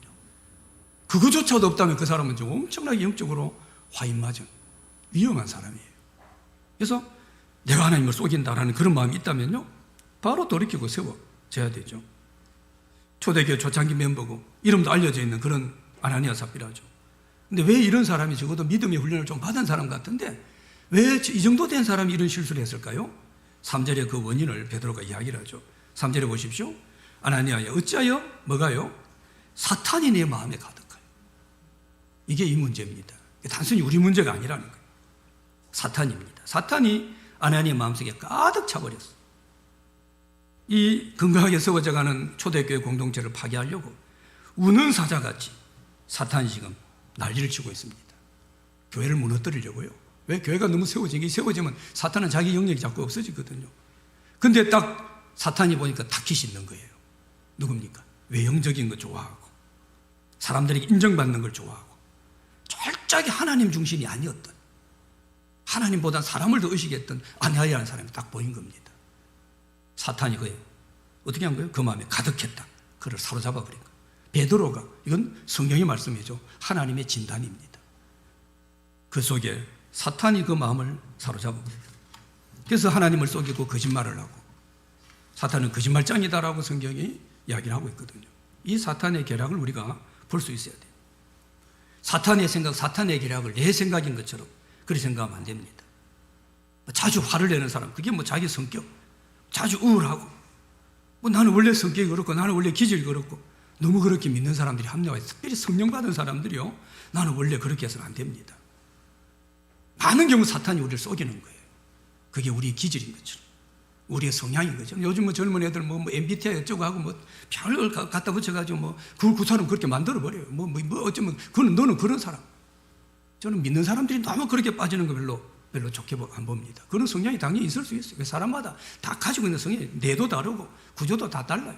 그거조차도 없다면 그 사람은 좀 엄청나게 영적으로 화인맞은 위험한 사람이에요. 그래서 내가 하나님을 속인다라는 그런 마음이 있다면요, 바로 돌이키고 세워져야 되죠. 초대교회 초창기 멤버고 이름도 알려져 있는 그런 아나니아 삽비라죠. 근데 왜 이런 사람이 적어도 믿음의 훈련을 좀 받은 사람 같은데 왜 이 정도 된 사람이 이런 실수를 했을까요? 3절에 그 원인을 베드로가 이야기를 하죠. 3절에 보십시오. 아나니아야 어찌하여 뭐가요? 사탄이 내 마음에 가득하여. 이게 이 문제입니다. 단순히 우리 문제가 아니라는 거예요. 사탄입니다. 사탄이 아나니아 마음속에 가득 차버렸어요. 이 건강하게 세워져가는 초대교회 공동체를 파괴하려고 우는 사자같이 사탄이 지금 난리를 치고 있습니다. 교회를 무너뜨리려고요. 왜? 교회가 너무 세워지면 사탄은 자기 영역이 자꾸 없어지거든요. 근데 딱 사탄이 보니까 타깃이 있는 거예요. 누굽니까? 외형적인 거 좋아하고 사람들에게 인정받는 걸 좋아하고 철저하게 하나님 중심이 아니었던, 하나님보다 사람을 더 의식했던 아니하리라는 사람이 딱 보인 겁니다. 사탄이 그예요. 어떻게 한 거예요? 그 마음에 가득했다. 그를 사로잡아 버린 거예요. 베드로가, 이건 성경의 말씀이죠. 하나님의 진단입니다. 그 속에 사탄이 그 마음을 사로잡아 버려요. 그래서 하나님을 속이고 거짓말을 하고, 사탄은 거짓말장이다라고 성경이 이야기를 하고 있거든요. 이 사탄의 계략을 우리가 볼 수 있어야 돼요. 사탄의 생각, 사탄의 계략을 내 생각인 것처럼 그렇게 생각하면 안 됩니다. 자주 화를 내는 사람, 그게 뭐 자기 성격, 자주 우울하고, 뭐 나는 원래 성격이 그렇고 나는 원래 기질이 그렇고, 너무 그렇게 믿는 사람들이 합리화해서, 특별히 성령 받은 사람들이요, 나는 원래 그렇게 해서는 안 됩니다. 많은 경우 사탄이 우리를 속이는 거예요. 그게 우리의 기질인 것처럼, 우리의 성향인 거죠. 요즘 뭐 젊은 애들 뭐 MBTI 어쩌고 하고 뭐 별걸 갖다 붙여가지고 뭐 그 사람 그렇게 만들어버려요. 뭐 어쩌면 너는 그런 사람. 저는 믿는 사람들이 너무 그렇게 빠지는 거 별로 좋게 안 봅니다. 그런 성향이 당연히 있을 수 있어요. 사람마다 다 가지고 있는 성향이, 뇌도 다르고 구조도 다 달라요.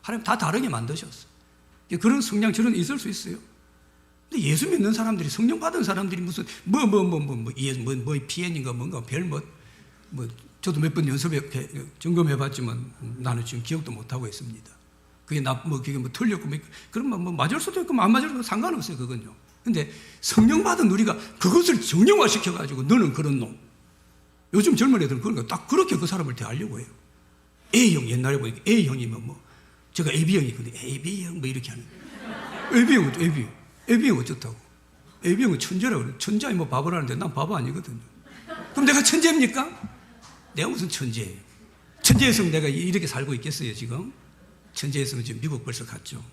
하나님 다 다르게 만드셨어. 그런 성향처럼 있을 수 있어요. 근데 예수 믿는 사람들이, 성령 받은 사람들이 무슨 PN인가 뭔가 저도 몇 번 점검해봤지만 나는 지금 기억도 못 하고 있습니다. 그게 그게 틀렸고 그러면 맞을 수도 있고 안 맞을 수도 상관없어요. 그건요. 근데 성령 받은 우리가 그것을 정형화시켜가지고 너는 그런 놈. 요즘 젊은 애들은 그러니까 딱 그렇게 그 사람을 대하려고 해요. A형, 옛날에 보니까 A형이면 제가 AB형이거든요. AB형 이렇게 하는 거예요. AB형 어쩌다고? AB형은 천재라고 그래요. 천재 아니면 바보라는데 난 바보 아니거든요. 그럼 내가 천재입니까? 내가 무슨 천재예요? 천재였으면 내가 이렇게 살고 있겠어요, 지금? 천재였으면 지금 미국 벌써 갔죠.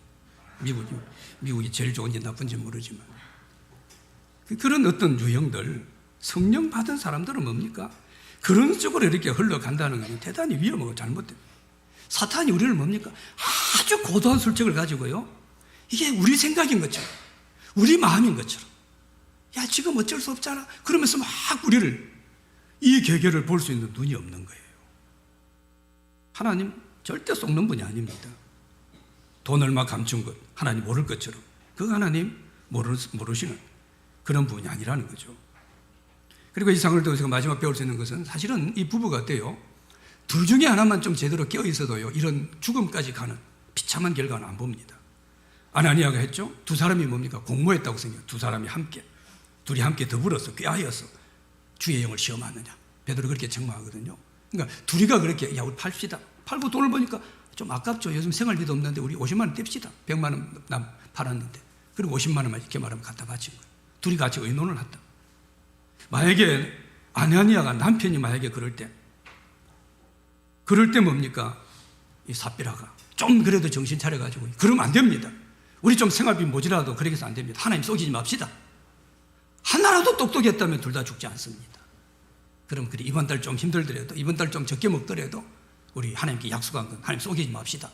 미국이 제일 좋은지 나쁜지 모르지만. 그런 어떤 유형들, 성령 받은 사람들은 뭡니까? 그런 쪽으로 이렇게 흘러간다는 것은 대단히 위험하고 잘못된. 사탄이 우리를 뭡니까? 아주 고도한 술책을 가지고요, 이게 우리 생각인 것처럼, 우리 마음인 것처럼, 야, 지금 어쩔 수 없잖아, 그러면서 막 우리를, 이 계계를 볼 수 있는 눈이 없는 거예요. 하나님 절대 속는 분이 아닙니다. 돈 얼마 감춘 것 하나님 모를 것처럼, 그 하나님 모르시는 그런 분이 아니라는 거죠. 그리고 이 상을 통해서 마지막 배울 수 있는 것은, 사실은 이 부부가 어때요? 둘 중에 하나만 좀 제대로 깨어 있어도요, 이런 죽음까지 가는 비참한 결과는 안 봅니다. 아나니아가 했죠. 두 사람이 뭡니까? 공모했다고 생각해요. 두 사람이 둘이 함께 더불어서 꾀하여서 주의 영을 시험하느냐. 베드로 그렇게 책망하거든요. 그러니까 둘이가 그렇게, 야, 우리 팔읍시다. 팔고 돈을 보니까 좀 아깝죠. 요즘 생활비도 없는데 우리 50만 원 뗍시다. 100만 원 남 팔았는데. 그리고 50만 원만 이렇게 말하면 갖다 바친 거예요. 둘이 같이 의논을 했다. 만약에 아나니아가, 남편이 만약에 그럴 때 뭡니까? 이 삽비라가 좀 그래도 정신 차려가지고, 그러면 안 됩니다. 우리 좀 생활비 모자라도 그렇게 해서 안 됩니다. 하나님 속이지 맙시다. 하나라도 똑똑했다면 둘 다 죽지 않습니다. 그럼 그래, 이번 달 좀 힘들더라도, 이번 달 좀 적게 먹더라도 우리 하나님께 약속한 건 하나님 속이지 맙시다.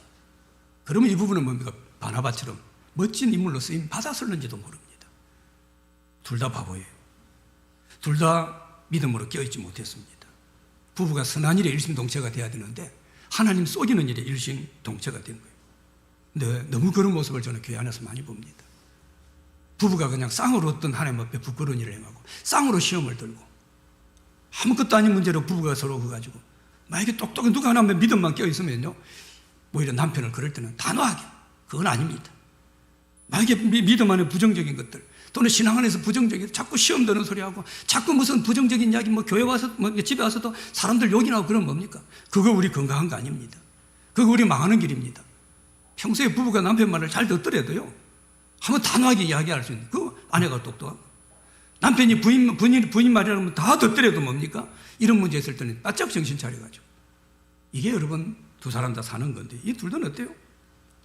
그러면 이 부분은 뭡니까? 바나바처럼 멋진 인물로 쓰임 받았을는지도 모릅니다. 둘 다 바보예요. 둘 다 믿음으로 깨어있지 못했습니다. 부부가 선한 일에 일심동체가 돼야 되는데 하나님 속이는 일에 일심동체가 된 거예요. 근데 너무 그런 모습을 저는 교회 안에서 많이 봅니다. 부부가 그냥 쌍으로 어떤 하나님 앞에 부끄러운 일을 행하고 쌍으로 시험을 들고, 아무것도 아닌 문제로 부부가 서로 그가지고, 만약에 똑똑한 누가 하나 믿음만 껴있으면요, 오히려 남편을 그럴 때는 단호하게, 그건 아닙니다. 만약에 믿음 안에 부정적인 것들, 또는 신앙 안에서 부정적인, 자꾸 시험 드는 소리하고, 자꾸 무슨 부정적인 이야기, 교회 와서, 집에 와서도 사람들 욕이나 하고, 그러면 뭡니까? 그거 우리 건강한 거 아닙니다. 그거 우리 망하는 길입니다. 평소에 부부가 남편 말을 잘 듣더라도요, 한번 단호하게 이야기할 수 있는, 그 아내가 똑똑하고, 남편이 부인 말이라면 다 듣더라도 뭡니까? 이런 문제 있을 때는 바짝 정신 차려가지고. 이게 여러분 두 사람 다 사는 건데, 이 둘 다 어때요?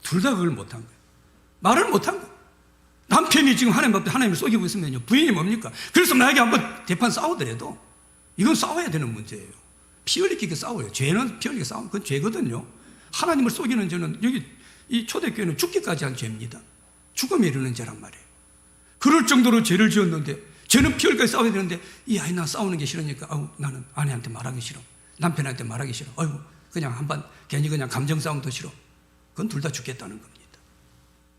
둘 다 그걸 못한 거예요. 말을 못한 거예요. 남편이 지금 하나님 앞에 하나님을 속이고 있으면요, 부인이 뭡니까? 그래서 만약에 한번 대판 싸우더라도 이건 싸워야 되는 문제예요. 피 흘리게 싸워요. 죄는 피 흘리게 싸우면 그건 죄거든요. 하나님을 속이는 죄는 여기 이 초대교회는 죽기까지 한 죄입니다. 죽음에 이르는 죄란 말이에요. 그럴 정도로 죄를 지었는데 죄는 피 흘리게 싸워야 되는데 이 아이 나 싸우는 게 싫으니까 나는 아내한테 말하기 싫어. 남편한테 말하기 싫어. 그냥 한번 괜히 그냥 감정 싸움도 싫어. 그건 둘 다 죽겠다는 겁니다.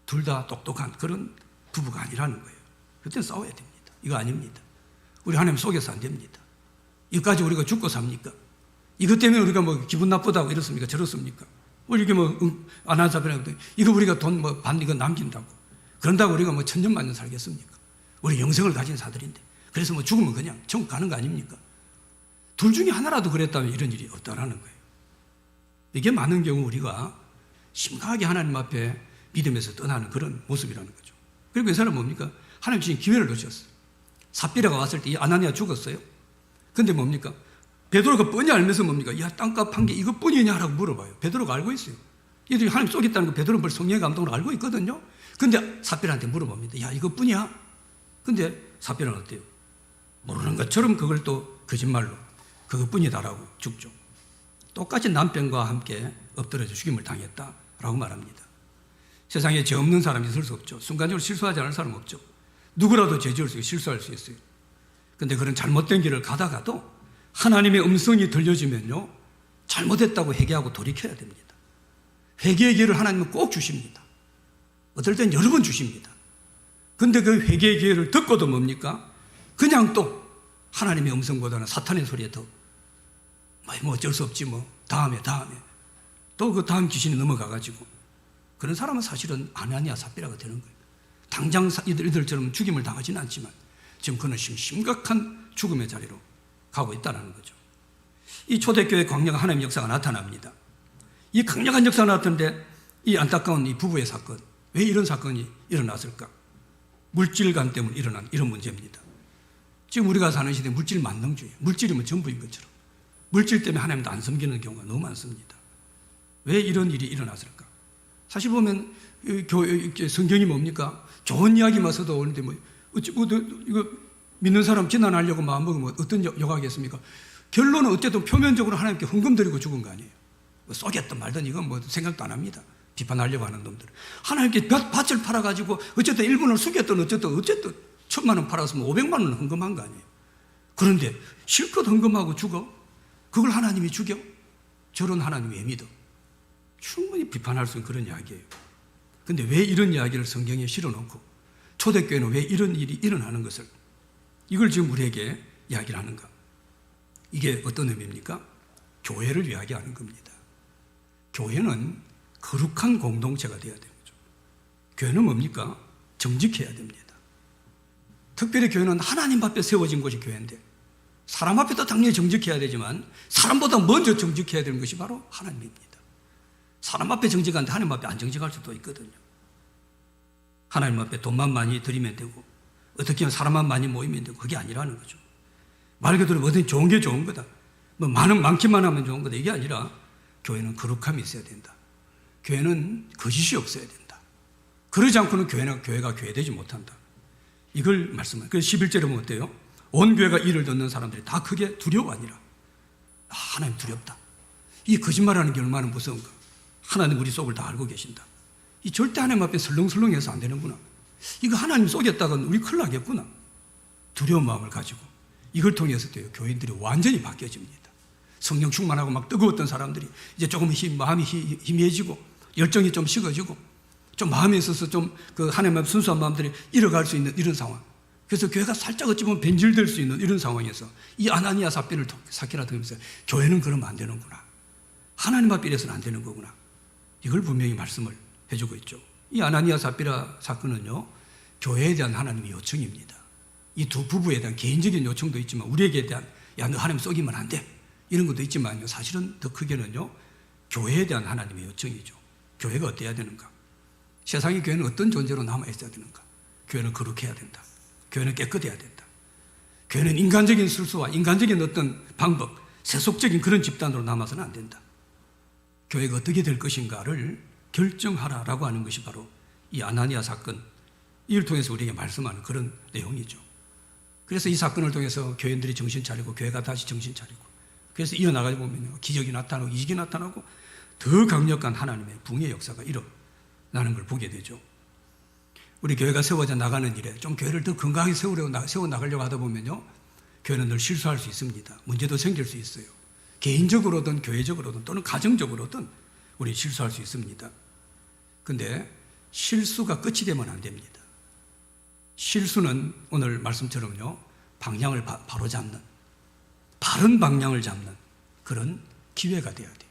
둘 다 똑똑한 그런 부부가 아니라는 거예요. 그때는 싸워야 됩니다. 이거 아닙니다. 우리 하나님 속여서 안 됩니다. 이거까지 우리가 죽고 삽니까? 이것 때문에 우리가 뭐 기분 나쁘다고 이렇습니까? 저렇습니까? 이게 안 한 사람이 이거 우리가 돈 반 이거 남긴다고. 그런다고 우리가 천년만년 살겠습니까? 우리 영생을 가진 사들인데. 그래서 죽으면 그냥 천국 가는 거 아닙니까? 둘 중에 하나라도 그랬다면 이런 일이 없다라는 거예요. 이게 많은 경우 우리가 심각하게 하나님 앞에 믿음에서 떠나는 그런 모습이라는 거죠. 그리고 이 사람은 뭡니까? 하나님 주신 기회를 놓쳤어요. 삽비라가 왔을 때 이 아나니아 죽었어요. 근데 뭡니까? 베드로가 뻔히 알면서 뭡니까? 야, 땅값 한 게 이것뿐이냐라고 물어봐요. 베드로가 알고 있어요. 얘들이 하나님 쏘겠다는 거 베드로는 벌써 성령의 감동을 알고 있거든요. 근데 삽비라한테 물어봅니다. 야, 이것뿐이야? 근데 삽비라는 어때요? 모르는 것처럼 그걸 또 거짓말로 그것뿐이다라고 죽죠. 똑같이 남편과 함께 엎드려져 죽임을 당했다라고 말합니다. 세상에 죄 없는 사람이 있을 수 없죠. 순간적으로 실수하지 않을 사람 없죠. 누구라도 죄 지을 수 있고 실수할 수 있어요. 근데 그런 잘못된 길을 가다가도 하나님의 음성이 들려지면요, 잘못했다고 회개하고 돌이켜야 됩니다. 회개의 기회를 하나님은 꼭 주십니다. 어떨 땐 여러 번 주십니다. 근데 그 회개의 기회를 듣고도 뭡니까? 그냥 또 하나님의 음성보다는 사탄의 소리에 더 어쩔 수 없지 다음에 또 그 다음 귀신이 넘어가가지고 그런 사람은 사실은 아나니아 삽비라가 되는 거예요. 당장 이들처럼 죽임을 당하지는 않지만 지금 그는 심각한 죽음의 자리로 가고 있다는 거죠. 이 초대교회 강력한 하나님의 역사가 나타납니다. 이 강력한 역사가 나타났는데 이 안타까운 이 부부의 사건, 왜 이런 사건이 일어났을까? 물질관 때문에 일어난 이런 문제입니다. 지금 우리가 사는 시대에 물질 만능주의, 물질이면 전부인 것처럼 물질 때문에 하나님도 안 섬기는 경우가 너무 많습니다. 왜 이런 일이 일어났을까? 사실 보면 성경이 뭡니까? 좋은 이야기만 써도 오는데 이거 믿는 사람 진단하려고 마음먹으면 어떤 여각이겠습니까? 결론은 어쨌든 표면적으로 하나님께 헌금 드리고 죽은 거 아니에요. 쏘겠든 말든 이건 생각도 안 합니다. 비판하려고 하는 놈들. 하나님께 밭을 팔아가지고 어쨌든 일본을 숙였든 어쨌든 1,000만 원 팔았으면 500만 원 헌금한 거 아니에요. 그런데 실컷 헌금하고 죽어? 그걸 하나님이 죽여? 저런 하나님 왜 믿어? 충분히 비판할 수 있는 그런 이야기예요. 근데 왜 이런 이야기를 성경에 실어놓고 초대교회는 왜 이런 일이 일어나는 것을 이걸 지금 우리에게 이야기를 하는가? 이게 어떤 의미입니까? 교회를 이야기하는 겁니다. 교회는 거룩한 공동체가 되어야 되는 거죠. 교회는 뭡니까? 정직해야 됩니다. 특별히 교회는 하나님 앞에 세워진 곳이 교회인데 사람 앞에도 당연히 정직해야 되지만 사람보다 먼저 정직해야 되는 것이 바로 하나님입니다. 사람 앞에 정직한데 하나님 앞에 안 정직할 수도 있거든요. 하나님 앞에 돈만 많이 드리면 되고 어떻게 하면 사람만 많이 모이면 되고 그게 아니라는 거죠. 말 그대로 뭐든 좋은 게 좋은 거다. 많기만 하면 좋은 거다. 이게 아니라 교회는 거룩함이 있어야 된다. 교회는 거짓이 없어야 된다. 그러지 않고는 교회가 교회되지 못한다. 이걸 말씀하세요. 그래서 11절에 보면 어때요? 온 교회가 이를 듣는 사람들이 다 크게 두려워 아니라 하나님 두렵다. 이 거짓말하는 게 얼마나 무서운가. 하나님 우리 속을 다 알고 계신다. 이 절대 하나님 앞에 설렁설렁해서 안 되는구나. 이거 하나님 속였다간 우리 큰일 나겠구나. 두려운 마음을 가지고 이걸 통해서 또 교인들이 완전히 바뀌어집니다. 성령 충만하고 막 뜨거웠던 사람들이 이제 조금 마음이 희미해지고 열정이 좀 식어지고 좀 마음에 있어서 좀 그 하나님 앞 순수한 마음들이 잃어갈 수 있는 이런 상황. 그래서 교회가 살짝 어찌 보면 변질될 수 있는 이런 상황에서 이 아나니아 삽비를 사키라 통해서 교회는 그러면 안 되는구나. 하나님 앞에 이래서는 안 되는 거구나. 이걸 분명히 말씀을 해주고 있죠. 이 아나니아 삽비라 사건은요, 교회에 대한 하나님의 요청입니다. 이 두 부부에 대한 개인적인 요청도 있지만 우리에게 대한 야, 너 하나님 속이면 안 돼. 이런 것도 있지만요, 사실은 더 크게는요, 교회에 대한 하나님의 요청이죠. 교회가 어때야 되는가? 세상의 교회는 어떤 존재로 남아있어야 되는가? 교회는 거룩해야 된다. 교회는 깨끗해야 된다. 교회는 인간적인 술수와 인간적인 어떤 방법, 세속적인 그런 집단으로 남아서는 안 된다. 교회가 어떻게 될 것인가를 결정하라라고 하는 것이 바로 이 아나니아 사건, 이를 통해서 우리에게 말씀하는 그런 내용이죠. 그래서 이 사건을 통해서 교인들이 정신 차리고 교회가 다시 정신 차리고 그래서 이어나가다 보면 기적이 나타나고 이직이 나타나고 더 강력한 하나님의 붕의 역사가 일어나는 걸 보게 되죠. 우리 교회가 세워져 나가는 일에 좀 교회를 더 건강하게 세워나가려고 하다 보면요, 교회는 늘 실수할 수 있습니다. 문제도 생길 수 있어요. 개인적으로든 교회적으로든 또는 가정적으로든 우리 실수할 수 있습니다. 근데 실수가 끝이 되면 안 됩니다. 실수는 오늘 말씀처럼요, 방향을 바로 잡는, 바른 방향을 잡는 그런 기회가 돼야 돼요.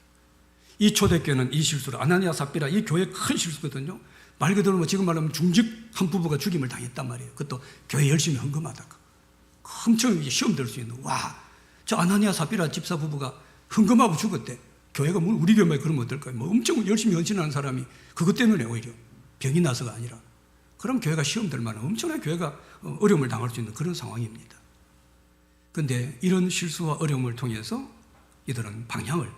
이 초대교회는 이 실수를, 아나니아 삽비라 이 교회 큰 실수거든요. 말 그대로 뭐 지금 말하면 중직 한 부부가 죽임을 당했단 말이에요. 그것도 교회 열심히 헌금하다가 엄청 시험 될 수 있는, 와, 저 아나니아 삽비라 집사 부부가 헌금하고 죽었대. 교회가 뭐 우리 교회만 그러면 어떨까요? 뭐 엄청 열심히 헌신하는 사람이 그것 때문에 오히려 병이 나서가 아니라, 그럼 교회가 시험 될 만한 엄청나게 교회가 어려움을 당할 수 있는 그런 상황입니다. 그런데 이런 실수와 어려움을 통해서 이들은 방향을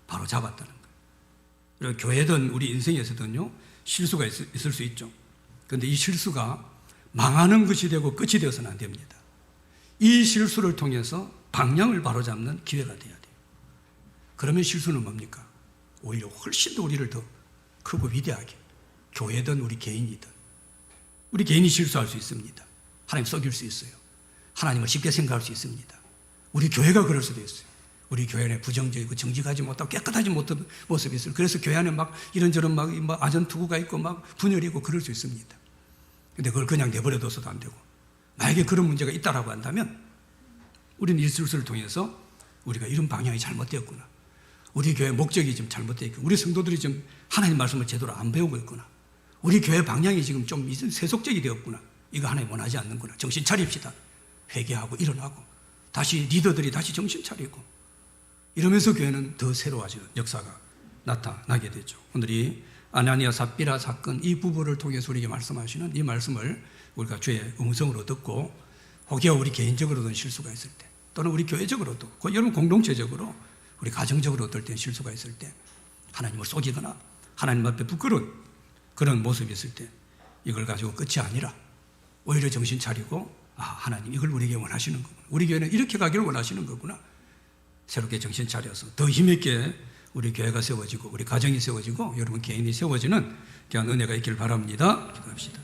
바로 잡았다는 거예요. 그리고 교회든 우리 인생에서든요, 실수가 있을 수 있죠. 그런데 이 실수가 망하는 것이 되고 끝이 되어서는 안 됩니다. 이 실수를 통해서 방향을 바로잡는 기회가 돼야 돼요. 그러면 실수는 뭡니까? 오히려 훨씬 더 우리를 더 크고 위대하게, 교회든 우리 개인이든, 우리 개인이 실수할 수 있습니다. 하나님 속일 수 있어요. 하나님을 쉽게 생각할 수 있습니다. 우리 교회가 그럴 수도 있어요. 우리 교회 안에 부정적이고 정직하지 못하고 깨끗하지 못한 모습이 있어요. 그래서 교회 안에 막 이런저런 막 아전투구가 있고 막 분열이고 그럴 수 있습니다. 근데 그걸 그냥 내버려둬서도 안 되고, 만약에 그런 문제가 있다라고 한다면 우리는 이 실수를 통해서 우리가 이런 방향이 잘못되었구나, 우리 교회 목적이 좀 잘못되어 있구나, 우리 성도들이 좀 하나님 말씀을 제대로 안 배우고 있구나, 우리 교회 방향이 지금 좀 세속적이 되었구나, 이거 하나님 원하지 않는구나, 정신 차립시다, 회개하고 일어나고 다시 리더들이 다시 정신 차리고, 이러면서 교회는 더 새로워지는 역사가 나타나게 되죠. 오늘 이 아나니아 삽비라 사건, 이 부부를 통해서 우리에게 말씀하시는 이 말씀을 우리가 주의 음성으로 듣고, 혹여 우리 개인적으로든 실수가 있을 때, 또는 우리 교회적으로도, 여러분 공동체적으로, 우리 가정적으로 어떨 때 실수가 있을 때, 하나님을 속이거나 하나님 앞에 부끄러운 그런 모습이 있을 때, 이걸 가지고 끝이 아니라 오히려 정신 차리고, 아, 하나님 이걸 우리에게 원하시는 거구나, 우리 교회는 이렇게 가기를 원하시는 거구나, 새롭게 정신 차려서 더 힘있게 우리 교회가 세워지고 우리 가정이 세워지고 여러분 개인이 세워지는 귀한 은혜가 있기를 바랍니다. 기도합시다.